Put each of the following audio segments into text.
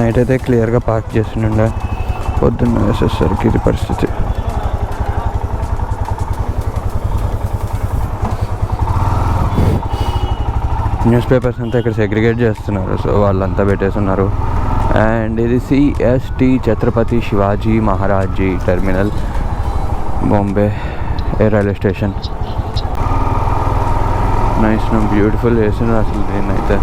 Night అయితే క్లియర్గా park చేస్తుండే, పొద్దున్న వేసేసరికి ఇది పరిస్థితి. న్యూస్ పేపర్స్ అంతా ఇక్కడ సెగ్రిగేట్ చేస్తున్నారు, సో వాళ్ళంతా పెట్టేస్తున్నారు. అండ్ ఇది CST Chhatrapati Shivaji Maharaj terminal, Bombay railway station. Nice, beautiful చేస్తున్నారు అసలు దీన్ని అయితే.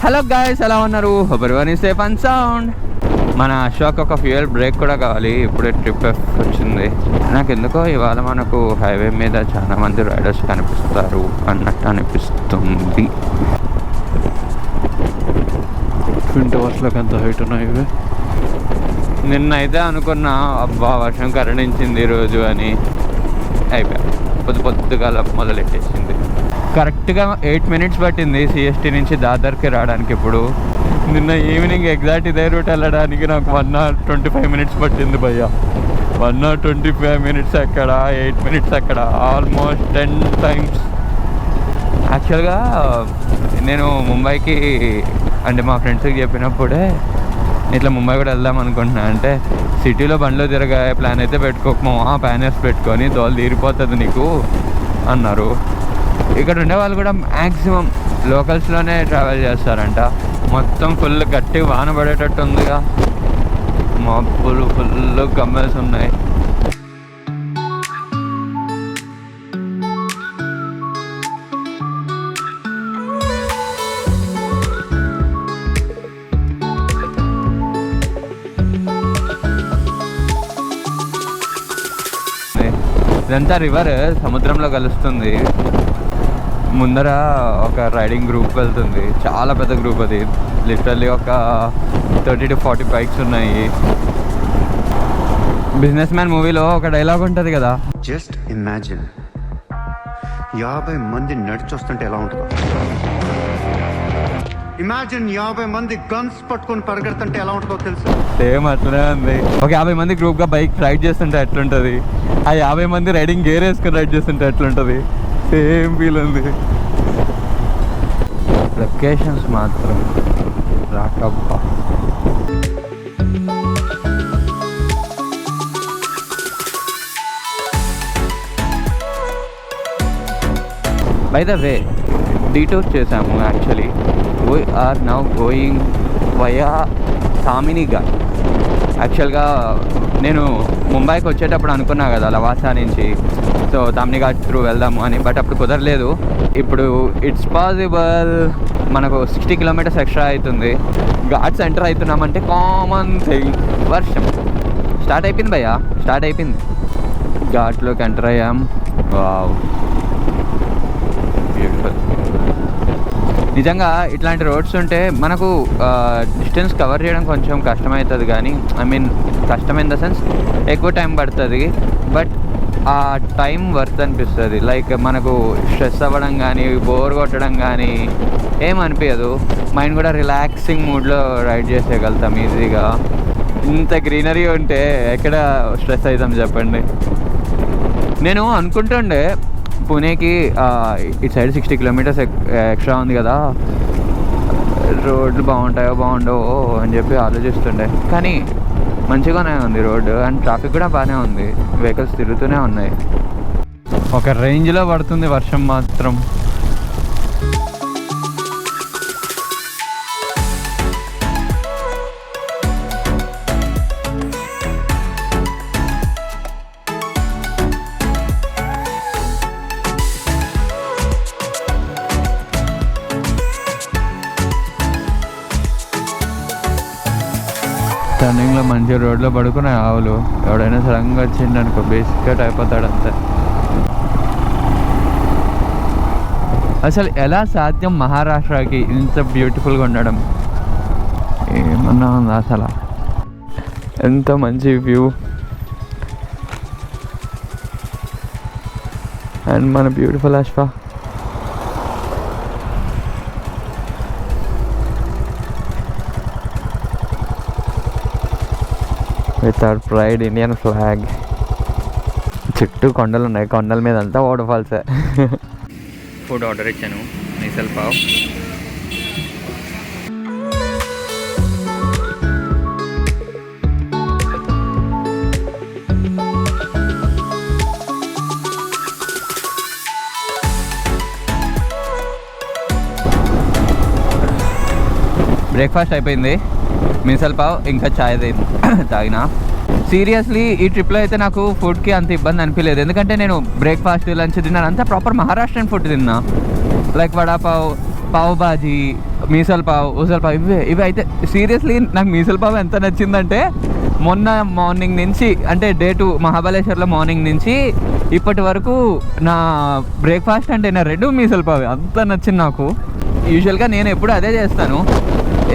హలో గాయ్స్, ఎలా ఉన్నారు? Everyone is safe and sound. మన అశోక్ ఒక ఫ్యూయల్ బ్రేక్ కూడా కావాలి, ఇప్పుడే ట్రిప్ వచ్చింది. నాకు ఎందుకో ఇవాళ మనకు హైవే మీద చాలా మంది రైడర్స్ కనిపిస్తారు అన్నట్టు అనిపిస్తుంది. ట్విన్ టవర్స్లోకి ఎంత హైట్ ఉన్నాయి ఇవి. నిన్నైతే అనుకున్నా అబ్బా వర్షం కరుణించింది ఈరోజు అని, అయిపోయా పొద్దుగాల మొదలెట్టేసింది. కరెక్ట్గా 8 minutes పట్టింది సిఎస్టీ నుంచి దాదర్కి రావడానికి. ఇప్పుడు నిన్న ఈవినింగ్ ఎగ్జాక్ట్ ఇదే రూట్ వెళ్ళడానికి నాకు 1 hour 25 minutes పట్టింది భయ్య. 1 hour 25 minutes అక్కడ, 8 minutes అక్కడ, ఆల్మోస్ట్ 10 times. యాక్చువల్గా నేను ముంబైకి అంటే మా ఫ్రెండ్స్కి చెప్పినప్పుడే ఇట్లా ముంబై కూడా వెళ్దాం అనుకుంటున్నా. అంటే సిటీలో బండ్లో తిరగే ప్లాన్ అయితే పెట్టుకోకమో, ప్యానర్స్ పెట్టుకొని దోలు తీరిపోతుంది నీకు అన్నారు. ఇక్కడ ఉండే వాళ్ళు కూడా మ్యాక్సిమం లోకల్స్లోనే ట్రావెల్ చేస్తారంట. మొత్తం ఫుల్ గట్టి వాన పడేటట్టు ఉందిగా, మబ్బులు ఫుల్ గమ్మల్స్ ఉన్నాయి. ఇదంతా రివర్ సముద్రంలో కలుస్తుంది. ముందర ఒక రైడింగ్ గ్రూప్ వెళ్తుంది, చాలా పెద్ద గ్రూప్ అది. లిటరల్లీ ఒక 30 to 40 బైక్స్ ఉన్నాయి. బిజినెస్ మ్యాన్ మూవీలో ఒక డైలాగ్ ఉంటుంది కదా, జస్ట్ ఇమాజిన్ 50 మంది నడిచొస్తుంటే ఎలా ఉంటుందో, ఇమాజిన్ 50 మంది గన్స్ పట్టుకొని పరిగెడుతుంటే ఎలా ఉంటుందో తెలుసు. సేమ్ అట్లనే ఉంది. ఒక 50 మంది గ్రూప్గా బైక్ రైడ్ చేస్తుంటే ఎట్లుంటుంది, ఆ 50 మంది రైడింగ్ గేర్ వేసుకొని రైడ్ చేస్తుంటే ఎట్లుంటుంది, సేమ్ ఫీల్ ఉంది. లొకేషన్స్ మాత్రం రాకబ్బా. బై ద వే డీటూర్ చేసాము. Actually we are now going via Tamhini Ghat. యాక్చువల్గా నేను ముంబైకి వచ్చేటప్పుడు అనుకున్నా కదా లవాసా నుంచి, సో తామిని ఘాట్ త్రూ వెళ్దాము అని. బట్ అప్పుడు కుదరలేదు. ఇప్పుడు ఇట్స్ పాసిబుల్. మనకు 60 kilometers ఎక్స్ట్రా అవుతుంది. ఘాట్స్ ఎంటర్ అవుతున్నామంటే కామన్ థింగ్, వర్షం స్టార్ట్ అయిపోయింది భయ్యా, స్టార్ట్ అయిపోయింది. ఘాట్లోకి ఎంటర్ అయ్యాం. Wow, beautiful. నిజంగా ఇట్లాంటి రోడ్స్ ఉంటే మనకు డిస్టెన్స్ కవర్ చేయడం కొంచెం కష్టమవుతుంది, కానీ కష్టం ఇన్ ద సెన్స్ ఎక్కువ టైం పడుతుంది. బట్ ఆ టైం వర్త్ అనిపిస్తుంది. లైక్ మనకు స్ట్రెస్ అవ్వడం కానీ, బోర్ కొట్టడం కానీ ఏమనిపించదు. మైండ్ కూడా రిలాక్సింగ్ మూడ్లో రైడ్ చేసేయగలుగుతాం ఈజీగా. ఇంత గ్రీనరీ ఉంటే ఎక్కడ స్ట్రెస్ అవుతాం చెప్పండి. నేను అనుకుంటుండే పూణేకి ఇటు సైడ్ 60 kilometers ఎక్స్ట్రా ఉంది కదా, రోడ్లు బాగుండవో అని చెప్పి ఆలోచిస్తుండే. కానీ మంచిగానే ఉంది రోడ్డు, అండ్ ట్రాఫిక్ కూడా బాగానే ఉంది, వెహికల్స్ తిరుగుతూనే ఉన్నాయి. ఒక రేంజ్లో పడుతుంది వర్షం మాత్రం. టర్నింగ్లో మంచి రోడ్లో పడుకున్నాయి ఆవులు. ఎవడైనా సడన్గా వచ్చింది అనుకో బేసిక్గా అయిపోతాడు అంతే. అసలు ఎలా సాధ్యం మహారాష్ట్రకి ఇంత బ్యూటిఫుల్గా ఉండడం? ఏమన్నా ఉందా అసలు? ఎంత మంచి వ్యూ. అండ్ మన బ్యూటిఫుల్ అశ్వ. With our pride Indian flag. చుట్టూ కొండలు ఉన్నాయి, కొండల మీద అంతా వాటర్ ఫాల్సే. ఫుడ్ ఆర్డర్ ఇచ్చాను, మిసల్ పావ్. బ్రేక్ఫాస్ట్ అయిపోయింది, మిసల్ పావ్ ఇంకా చాయ్ తాగిన. సీరియస్లీ ఈ ట్రిప్లో అయితే నాకు ఫుడ్కి అంత ఇబ్బంది అనిపించలేదు, ఎందుకంటే నేను బ్రేక్ఫాస్ట్ లంచ్ తిన్నాను అంతా ప్రాపర్ మహారాష్ట్రన్ ఫుడ్ తిన్నా. లైక్ వడాపావ్, పావ్ బాజీ, మీసల్ పావ్, ఉసల్ పావ్, ఇవి అయితే సీరియస్లీ నాకు మీసల్ పావ్ ఎంత నచ్చిందంటే మొన్న మార్నింగ్ నుంచి అంటే డే 2 మహాబలేశ్వర్లో మార్నింగ్ నుంచి ఇప్పటి వరకు నా బ్రేక్ఫాస్ట్ అంటే నా 2 మీసల్ పావే, అంత నచ్చింది నాకు. యూజువల్గా నేను ఎప్పుడు అదే చేస్తాను,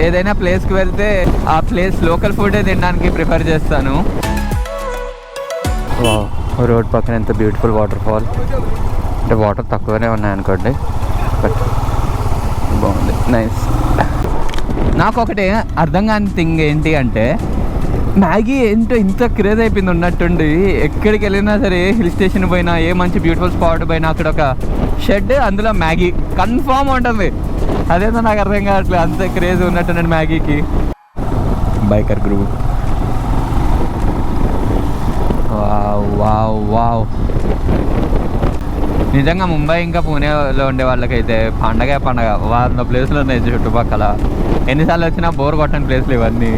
ఏదైనా ప్లేస్కి వెళ్తే ఆ ప్లేస్ లోకల్ ఫుడే తినడానికి ప్రిఫర్ చేస్తాను. రోడ్ పక్కన ఎంత బ్యూటిఫుల్ వాటర్ ఫాల్, అంటే వాటర్ తక్కువనే ఉన్నాయనుకోండి, బట్ బాగుంది, నైస్. నాకు ఒకటి అర్థం కాని థింగ్ ఏంటి అంటే మ్యాగీ ఏంటో ఇంత క్రేజ్ అయిపోయింది ఉన్నట్టుండి. ఎక్కడికి వెళ్ళినా సరే, హిల్ స్టేషన్ పోయినా, ఏ మంచి బ్యూటిఫుల్ స్పాట్ పోయినా అక్కడ ఒక షెడ్, అందులో మ్యాగీ కన్ఫామ్ ఉంటుంది. అదేదో నాకు అర్థం కావట్లేదు, అంత క్రేజ్ ఉన్నట్టుండి మ్యాగీకి. Biker group, wow wow wow. నిజంగా ముంబై ఇంకా పూణేలో ఉండే వాళ్ళకైతే పండగ 100 ప్లేస్లు ఉన్నాయి చుట్టుపక్కల. ఎన్నిసార్లు వచ్చినా బోర్ కొట్టని ప్లేస్లు ఇవన్నీ.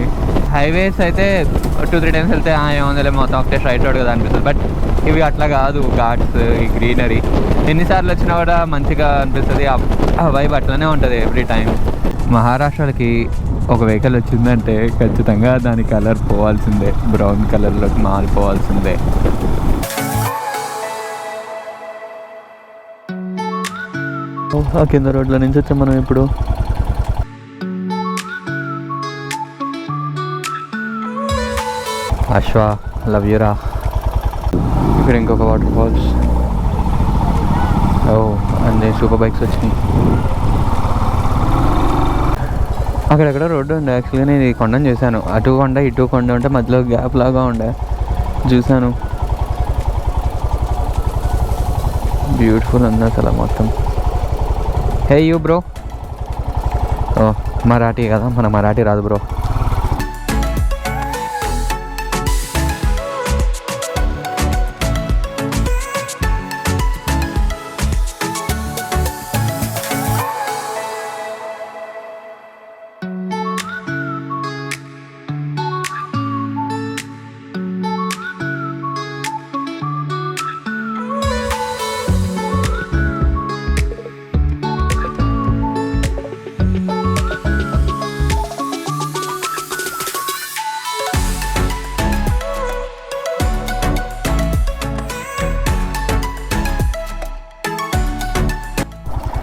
హైవేస్ అయితే 2-3 టైమ్స్ వెళ్తే ఏముందిలే మొత్తం ఒకటే స్ట్రైట్ రోడ్ కదా అనిపిస్తుంది, బట్ ఇవి అట్లా కాదు. ఘాట్స్, ఈ గ్రీనరీ ఎన్నిసార్లు వచ్చినా కూడా మంచిగా అనిపిస్తుంది. ఆ వైబ్ అట్లనే ఉంటుంది ఎవ్రీ టైం. మహారాష్ట్రకి ఒక వెహికల్ వచ్చిందంటే ఖచ్చితంగా దాని కలర్ పోవాల్సిందే, బ్రౌన్ కలర్లోకి మారిపోవాల్సిందే. ఆ కింద రోడ్ల నుంచి వచ్చాం మనం ఇప్పుడు. అశ్వ, లవ్ యూరా. ఇక్కడ ఇంకొక వాటర్ ఫాల్స్. ఓ అన్నీ సూపర్ బైక్స్ వచ్చినాయి. అక్కడెక్కడ రోడ్డు ఉండే, యాక్చువల్గా నేను ఈ కొండను చూశాను. అటు కొండ ఇటు కొండ ఉంటే మధ్యలో గ్యాప్ లాగా ఉండే, చూశాను. బ్యూటిఫుల్ ఉంది అసలు మొత్తం. Hey you bro. ఓ మరాఠీ కదా, మన మరాఠీ రాదు బ్రో.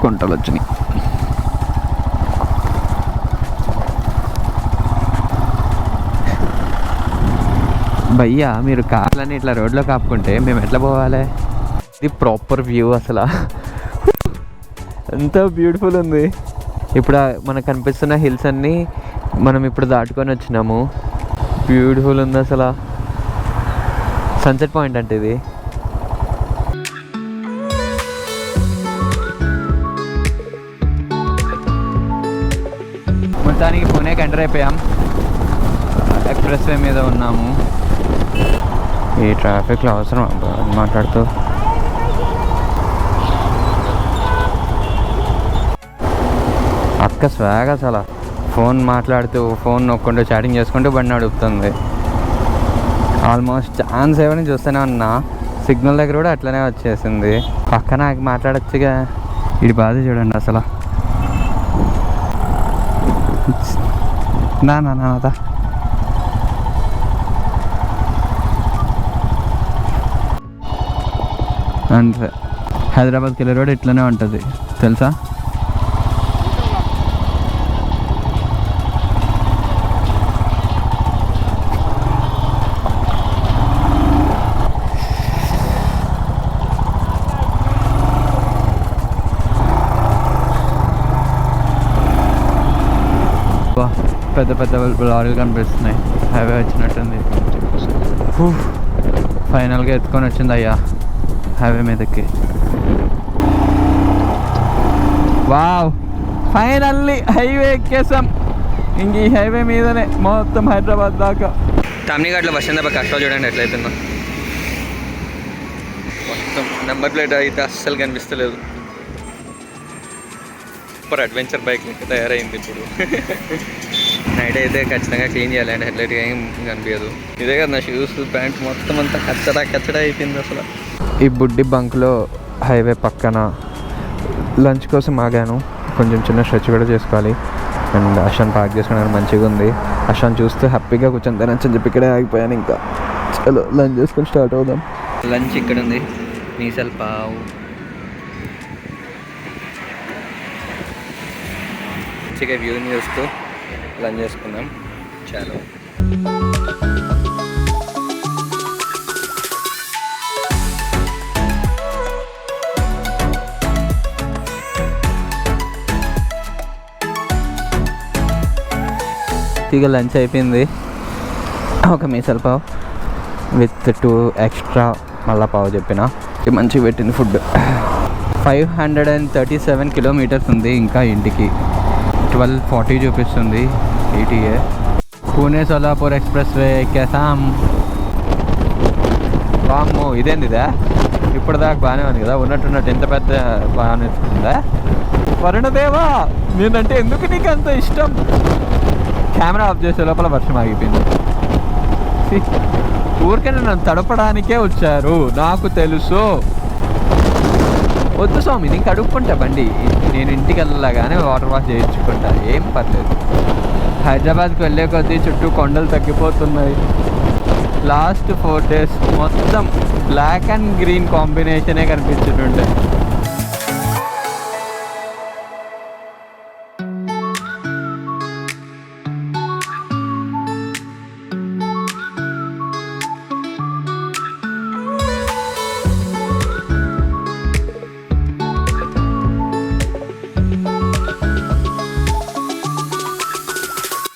కొంటలు వచ్చినాయి. భయ్యా మీరు కార్లని ఇట్లా రోడ్లో కాపుకుంటే మేము ఎట్లా పోవాలి? ఇది ప్రాపర్ వ్యూ అసలు, ఎంత బ్యూటిఫుల్ ఉంది. ఇప్పుడు మనకు కనిపిస్తున్న హిల్స్ అన్నీ మనం ఇప్పుడు దాటుకొని వచ్చినాము. బ్యూటిఫుల్ ఉంది అసలు. సన్సెట్ పాయింట్ అంటే ఇది. మొత్తానికి పూణేకి ఎంటర్ అయిపోయాం. ఎక్స్ప్రెస్ వే మీద ఉన్నాము. ఈ ట్రాఫిక్లో అవసరం మాట్లాడుతూ. అక్క స్వాగ్ అసలు, ఫోన్ మాట్లాడుతూ ఫోన్ నొక్కుంటూ చాటింగ్ చేసుకుంటూ బండి నడుపుతుంది. ఆల్మోస్ట్ ఛాన్స్ ఏమని చూస్తూనే ఉన్నా, సిగ్నల్ దగ్గర కూడా అట్లనే వచ్చేసింది. పక్కన నాకు మాట్లాడచ్చుగా. ఇది బాధ చూడండి అసలు. నా అంతే. హైదరాబాద్కి వెళ్ళే రోడ్ ఇట్లనే ఉంటుంది తెలుసా. పెద్ద పెద్ద లారీలు కనిపిస్తున్నాయి. హైవే వచ్చినట్టుంది. ఫైనల్గా ఎత్తుకొని వచ్చింది అయ్యా హైవే మీదకి. వావ్, ఫైనల్లీ హైవే ఎక్కేసాం. ఇంక ఈ హైవే మీదనే మొత్తం హైదరాబాద్ దాకా. తామ్నిఘాట్లో బస్ స్టాండ్ కష్టాలు చూడండి ఎట్లయితుందో. మొత్తం నెంబర్ ప్లేట్ అయితే అస్సలు కనిపిస్తలేదు. సూపర్ అడ్వెంచర్ బైక్ తయారైంది ఇప్పుడు. నైట్ అయితే ఖచ్చితంగా క్లీన్ చేయాలి అండ్ హెడ్లైట్ ఏం కనిపించదు. ఇదే కదా నా షూస్ ప్యాంట్ మొత్తం అంతా కచ్చడా అయిపోయింది అసలు. ఈ బుడ్డి బంక్లో హైవే పక్కన లంచ్ కోసం ఆగాను. కొంచెం చిన్న స్ట్రెచ్ కూడా చేసుకోవాలి. అండ్ అషాన్ పార్క్ చేసుకోవడానికి మంచిగా ఉంది. అషాన్ చూస్తే హ్యాపీగా కూర్చొని తినచ్చని చెప్పి ఇక్కడే ఆగిపోయాను. ఇంకా చలో లంచ్ చేసుకొని స్టార్ట్ అవుదాం. లంచ్ ఇక్కడ ఉంది, మీసల్ పావు. మంచిగా వ్యూని చూస్తూ లంచ్ చేసుకుందాం. చాలా ఇక లంచ్ అయిపోయింది. ఒక మీసల్ పావ్ విత్ 2 ఎక్స్ట్రా మళ్ళా పావు చెప్పిన. ఇది మంచిగా పెట్టింది ఫుడ్. 537 కిలోమీటర్స్ ఉంది ఇంకా ఇంటికి. 12:40 చూపిస్తుంది ETA. Pune Solapur expressway ఎక్కేసాం. వామ్మో ఇదేంది ఇదా? ఇప్పుడు దాకా బాగానే ఉంది కదా, ఉన్నట్టున్నట్టు ఎంత పెద్ద బాగానే ఉందా? వరుణదేవా నేనంటే ఎందుకు నీకు అంత ఇష్టం? కెమెరా ఆఫ్ చేసే లోపల వర్షం ఆగిపోయింది. ఊరికే నన్ను తడపడానికే వచ్చారు, నాకు తెలుసు. వద్దు స్వామి, నేను కడుక్కుంటా బండి. నేను ఇంటికి వెళ్ళగానే వాటర్ వాష్ చేయించుకుంటా, ఏం పర్లేదు. హైదరాబాద్కి వెళ్ళే కొద్దీ చుట్టూ కొండలు తగ్గిపోతున్నాయి. లాస్ట్ 4 days మొత్తం బ్లాక్ అండ్ గ్రీన్ కాంబినేషనే కనిపించుంటుండే.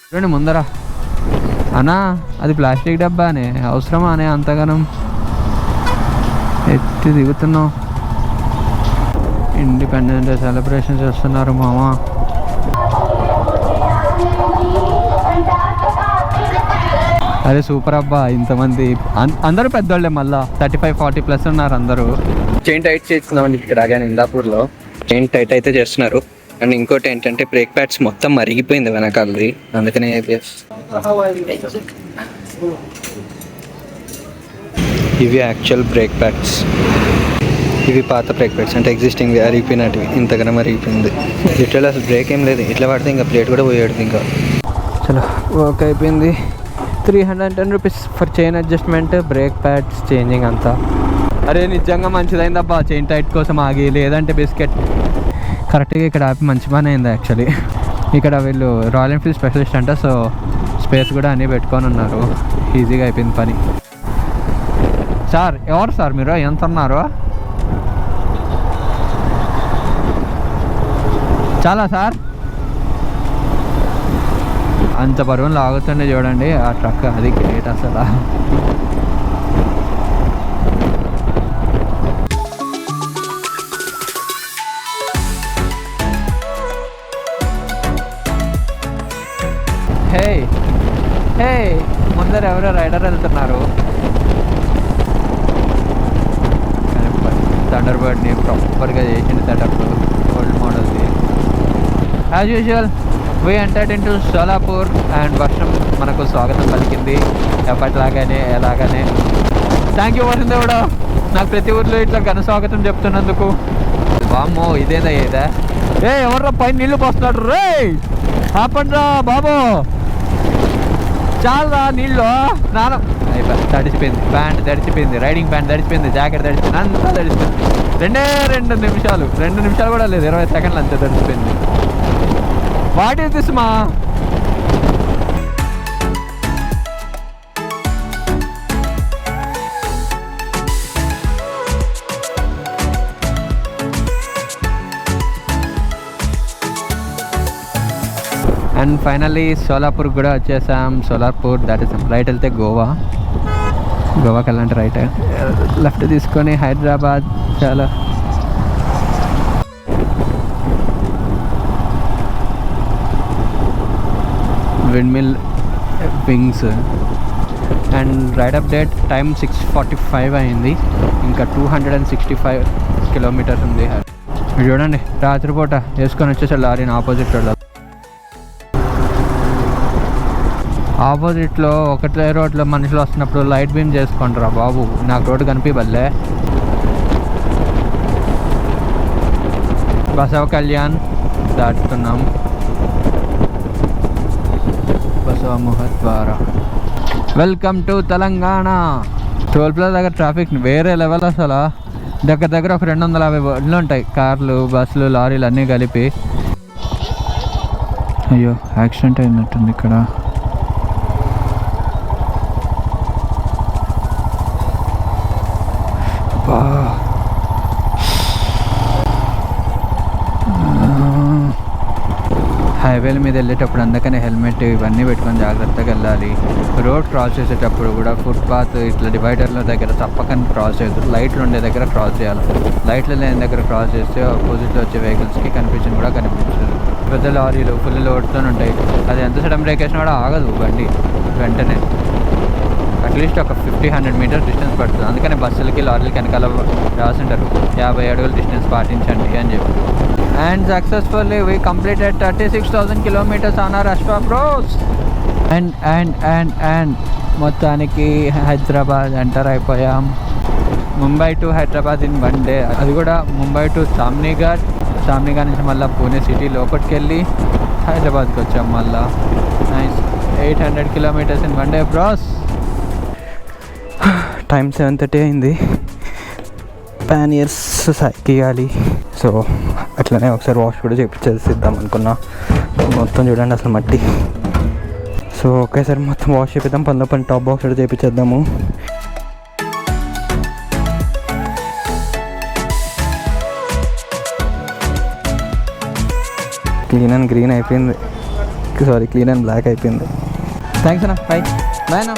చూడండి ముందర. అన్నా అది ప్లాస్టిక్ డబ్బానే, అవసరమా అనే అంతగానం ఎత్తి దిగుతున్నావు? ఇండిపెండెన్స్ డే సెలబ్రేషన్ చేస్తున్నారు మామ. అరే సూపర్ అబ్బా, ఇంతమంది అందరూ పెద్దోళ్ళే. మళ్ళా 35-40+ ఉన్నారు అందరూ. చైన్ టైట్ చేసుకుందామని ఇక్కడ రాగానే ఇందాపూర్లో చైన్ టైట్ అయితే చేస్తున్నారు. అండ్ ఇంకోటి ఏంటంటే బ్రేక్ ప్యాడ్స్ మొత్తం మరిగిపోయింది వెనకాలది, అందుకనే ఇవి యాక్చువల్ బ్రేక్ ప్యాడ్స్. ఇవి పాత బ్రేక్ ప్యాడ్స్ అంటే ఎగ్జిస్టింగ్ అరిగిపోయినట్టువి. ఇంతకన్నా మరిగిపోయింది లిటరల్. అసలు బ్రేక్ ఏం లేదు, ఇట్లా పడితే ఇంకా ప్లేట్ కూడా పోయాడు. ఇంకా చలో వర్క్ అయిపోయింది. 310 rupees for chain adjustment, brake pads changing అంతా. అరే నిజంగా మంచిదైందబ్బా చైన్ టైట్ కోసం ఆగి, లేదంటే బిస్కెట్. కరెక్ట్గా ఇక్కడ ఆపి మంచి పని అయింది యాక్చువల్లీ. ఇక్కడ వీళ్ళు రాయల్ ఎన్ఫీల్డ్ స్పెషలిస్ట్ అంట, సో స్పేస్ కూడా అన్నీ పెట్టుకొని ఉన్నారు. ఈజీగా అయిపోయింది పని. సార్ ఎవరు సార్ మీరు, ఎంత ఉన్నారు? చాలా సార్, అంత బరువును లాగుతుండే చూడండి ఆ ట్రక్. అది గ్రేట్ అసలు. హే హే ముందర ఎవరో రైడర్ వెళ్తున్నారు. థండర్ బర్డ్ని ప్రాపర్గా చేసిన సెటప్, ఓల్డ్ మోడల్ది. As usual we entered into Solapur and వర్షం మనకు స్వాగతం పలికింది ఎప్పటిలాగానే ఎలాగానే. థ్యాంక్ యూ వర్షం దేవుడా, నాకు ప్రతి ఊర్లో ఇట్లా ఘన స్వాగతం చెప్తున్నందుకు. వామ్మో ఇదేందా ఇదా? ఎవర్రా పైన నీళ్లు పోస్తున్నాడు? రే ఆపండ్రా బాబు, చాలా నీళ్ళు. స్నానం అయిపోయి తడిచిపోయింది, ప్యాంట్ తడిచిపోయింది, రైడింగ్ ప్యాంట్ తడిచిపోయింది, జాకెట్ తడిచిపోయింది, అంతా తడిచిపోయింది. 2 నిమిషాలు, 2 నిమిషాలు కూడా లేదు, 20 సెకండ్లు అంతే తడిచిపోయింది. వాట్ ఈస్ దిస్ మా? అండ్ ఫైనల్లీ సోలాపూర్ కూడా వచ్చేసాం. సోలాపూర్ దట్ ఇస్ రైట్ వెళ్తే గోవాకి వెళ్ళాలంటే రైట్, లెఫ్ట్ తీసుకొని హైదరాబాద్. చాలా windmill wings. And ride update time 6:45 అయింది. ఇంకా 265 కిలోమీటర్స్ ఉంది. చూడండి రాత్రిపూట వేసుకొని వచ్చేసాడు లారీని ఆపోజిట్ రోడ్లో. ఆపోజిట్లో ఒకటే రోడ్లో మనుషులు వస్తున్నప్పుడు లైట్ బీమ్ చేసుకుంటారా బాబు, నాకు రోడ్డు కనిపించలే. బసవ కళ్యాణ్ దాటుతున్నాం, బసవ ముహద్వార. Welcome to Telangana. Toll plaza దగ్గర ట్రాఫిక్ వేరే లెవెల్ అసలు. దగ్గర ఒక 250 బండ్లు ఉంటాయి, కార్లు, బస్సులు, లారీలు అన్నీ కలిపి. అయ్యో యాక్సిడెంట్ అయినట్టుంది ఇక్కడ. హైవేల మీద వెళ్ళేటప్పుడు అందుకనే హెల్మెట్ ఇవన్నీ పెట్టుకొని జాగ్రత్తగా వెళ్ళాలి. రోడ్ క్రాస్ చేసేటప్పుడు కూడా ఫుట్పాత్ ఇట్లా డివైడర్ల దగ్గర తప్పకుండా క్రాస్ చేయదు. లైట్లు ఉండే దగ్గర క్రాస్ చేయాలి. లైట్లు లేని దగ్గర క్రాస్ చేస్తే ఆపోజిట్లో వచ్చే వెహికల్స్కి కనిపించింది కూడా కనిపించదు. పెద్ద లారీలు ఫుల్ లోడ్తో ఉంటాయి, అది ఎంత సడన్ బ్రేక్ వేసినా కూడా ఆగదు బండి వెంటనే. అట్లీస్ట్ ఒక 50-100 మీటర్స్ డిస్టెన్స్ పడుతుంది. అందుకని బస్సులకి లారీలకి వెనకాల రాసింటారు 50 అడుగుల డిస్టెన్స్ పాటించండి అని చెప్పి. And successfully we completed 36,000 kilometers on our Ashwa Bros. And మొత్తానికి హైదరాబాద్ ఎంటర్ అయిపోయాం. Mumbai to Hyderabad in 1 day. అది కూడా ముంబై టు సామ్నీఘాట్ నుంచి మళ్ళీ పూణే సిటీ లోపలికి వెళ్ళి హైదరాబాద్కి వచ్చాం మళ్ళా. Nice. 800 kilometers in 1 day bros. Time 7:30 అయింది. ప్యానియర్స్ సైకియాలి. సో అట్లనే ఒకసారి వాష్ కూడా చేపిద్దాం అనుకున్నా. మొత్తం చూడండి అసలు మట్టి. సో ఒకేసారి మొత్తం వాష్ చేపిద్దాం. పని టాప్ బాక్స్ కూడా చేపించేద్దాము. క్లీన్ అండ్ గ్రీన్ అయిపోయింది, సారీ క్లీన్ అండ్ బ్లాక్ అయిపోయింది. థ్యాంక్స్ అన్న, బాయ్ అన్న.